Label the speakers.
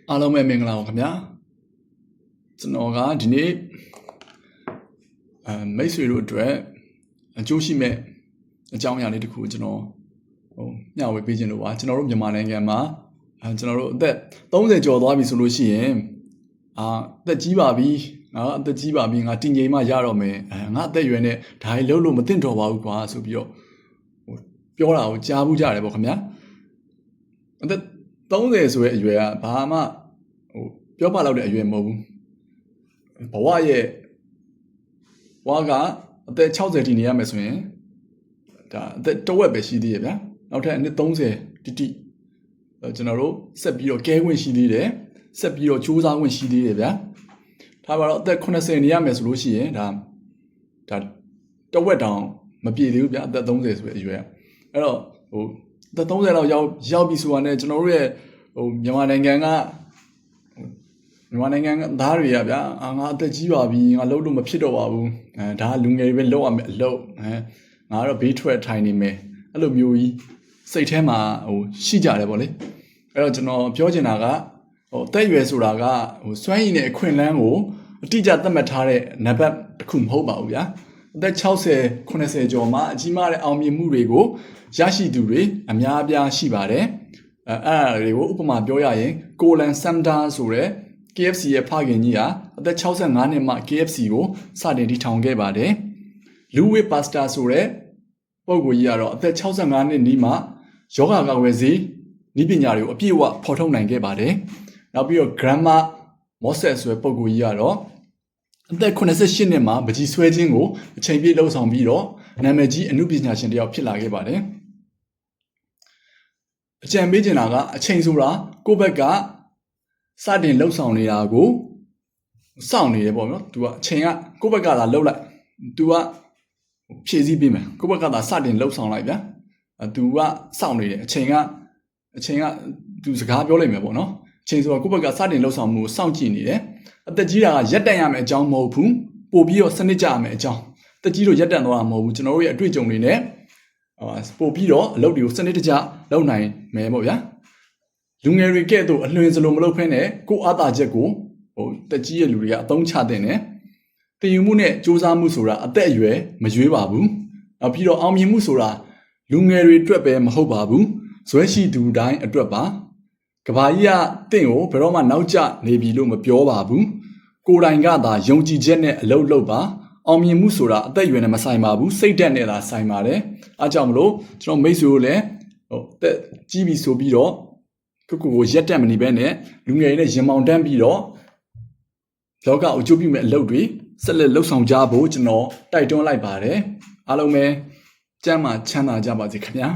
Speaker 1: အားလုံးပဲမင်္ဂလာပါခင်ဗျာကျွန်တော်ကဒီနေ့မိတ်ဆွေတို့အတွက်အကျိုးရှိမဲ့အကြောင်းအရာလေးတစ်ခုကျွန်တော်မျှဝေပေးခြင်းလို့ပါကျွန်တော်တို့မြန်မာနိုင်ငံမှာကျွန်တော်တို့အသက်30ကျော်သွားပြီဆိုလို့ရှိရင်အသက်ကြီးပါပြီငါအသက်ကြီးပါပြီငါတင်ငိမ်မှရတော့မယ်ငါအသက်ရွယ်နဲ့ဒါကြီးလုံးလို့မသင့်တော်ပါဘူးကွာဆိုပြီးတော့ပြောတာကိုကြားဘူးကြတယ်ပေါ့ခင်ဗျာအသက်30ဆိုတဲ့အရွယ်ကဘာမှပြောပါတော့တဲ့အရွယ်မဟုတ်ဘူးဘဝရဲ့ဘဝကအသက်60တိနေရမယ်ဆိုရင်ဒါအသက်တဝက်ပဲရှိသေးရဲ့ဗျာနောက်ထပ်အနှစ်30တိကျွန်တော်တို့ဆက်ပြီးတော့ကဲခွင့်ရှိသေးတယ်ဆက်ပြီးတော့စူးစမ်းခွင့်ရှိသေးတယ်ဗျာဒါပါတော့အသက်80နေရမယ်ဆိုလို့ရှိရင်ဒါတဝက်တောင်မပြည့်သေးဘူးဗျာအသက်30ဆိုတဲ့အရွယ်အဲ့တော့အသက်30လောက်ရောက်ပြီဆိုတာနဲ့ကျွန်တော်တို့ရဲ့မြန်မာနိုင်ငံကသားတွေကဗျာငါအသက်ကြီးပါပြီငါလှုပ်လို့မဖြစ်တော့ပါဘူးဒါလူငယ်တွေပဲလှုပ်ရမယ်အလုပ်ငါတော့ဘေးထွက်ထိုင်နေမယ်အဲ့လိုမျိုးကြီးစိတ်ထဲမှာရှိကြတယ်ပေါ့လေအဲ့တော့ကျွန်တော်ပြောချင်တာကအသက်အရွယ်ဆိုတာကစွမ်းရည်နဲ့အခွင့်အလမ်းကိုအတိအကျသတ်မှတ်ထားတဲ့နံပါတ်တစ်ခုမဟုတ်ပါဘူးဗျာအသက်60 80ကျော်မှာအကြီးမားတဲ့အောင်မြင်မှုတွေကိုရရှိသူတွေအများအပြားရှိပါတယ်အဲ့ဒါတွေကိုဥပမာပြောရရင်ကိုလန်ဆမ်ဒါဆိုတဲ့ KFC ရဲ့ဖခင်ကြီးဟာအသက်65နှစ်မှ KFC ကိုစတင်တည်ထောင်ခဲ့ပါတယ်။လူဝစ်ပါစတာဆိုတဲ့ပုဂ္ဂိုလ်ကြီးကတော့အသက်65နှစ်နီးမှယောဂကာကွယ်ဆေးနည်းပညာတွေကိုအပြည့်အဝဖော်ထုတ်နိုင်ခဲ့ပါတယ်။နောက်ပြီးတော့ Grandma Moses ဆိုတဲ့ပုဂ္ဂိုလ်ကြီးကတော့အသက်88နှစ်မှာပကြီးဆွဲခြင်းကိုအချိန်ပြည့်လှုပ်ဆောင်ပြီးတော့နာမည်ကြီးအမှုပညာရှင်တစ်ယောက်ဖြစ်လာခဲ့ပါတယ်။အကြံပေးချင်တာကအချိန်ဆိုတာကိုယ့်ဘက်ကစတင်လှုပ်ဆောင်နေတာကိုစောင့်နေတယ်ပေါ့နော်။ तू ကအချိန်ကကိုယ့်ဘက်ကသာလှုပ်လိုက် तू ကဖြည့်ဆည်းပေးမယ်ကိုယ့်ဘက်ကသာစတင်လှုပ်ဆောင်လိုက်ဗျာ။ तू ကစောင့်နေတယ်အချိန်က तू စကားပြောလိုက်မယ်ပေါ့နော်။အချိန်ဆိုတော့ကိုယ့်ဘက်ကစတင်လှုပ်ဆောင်မှုကိုစောင့်ကြည့်နေတယ်။အသက်ကြီးတာကရက်တန့်ရမယ်အကြောင်းမဟုတ်ဘူး။ပို့ပြီးတော့စနစ်ကြရမယ်အကြောင်း။အသက်ကြီးလို့ရက်တန့်သွားတာမဟုတ်ဘူးကျွန်တော်တို့ရဲ့အတွေ့အကြုံတွေနဲ့ပို့ပြီးတော့အလုပ်တွေကိုစနစ်တကျလုပ်နိုင်မယ်ပေါ့ဗျာ။လူငယ်တွေကဲ့သို့အလွန်စလိုမလုပ်ဖဲနဲ့ကိုအားသာချက်ကိုတက်ကြီးရဲ့လူတွေကအသုံးချတဲ့နဲ့တည်ယူမှုနဲ့စူးစမ်းမှုဆိုတာအသက်အရွယ်မရွေးပါဘူး။နောက်ပြီးတော့အောင်မြင်မှုဆိုတာလူငယ်တွေအတွက်ပဲမဟုတ်ပါဘူး။ဇွဲရှိသူတိုင်းအတွက်ပါ။ကဘာကြီးကတင့်ကိုဘယ်တော့မှနောက်ကျနေပြီလို့မပြောပါဘူး။ကိုယ်တိုင်ကသာယုံကြည်ချက်နဲ့အလုပ်လုပ်ပါ။အောင်မြင်မှုဆိုတာအသက်အရွယ်နဲ့မဆိုင်ပါဘူး။စိတ်ဓာတ်နဲ့သာဆိုင်ပါတယ်။အားကြောင့်မလို့ကျွန်တော်မိတ်ဆွေတို့လည်းတက်ကြီးပြီဆိုပြီးတော့ကိုရက်တက်မနေပဲနဲ့လူငယ်တွေနဲ့ရင်မောင်တန်းပြီးတော့လောကအကျိုးပြုမဲ့အလုပ်တွေဆက်လက်လှုပ်ဆောင်ကြဖို့ကျွန်တော်တိုက်တွန်းလိုက်ပါတယ်အားလုံးပဲကျမ်းမာချမ်းသာကြပါစေခင်ဗျာ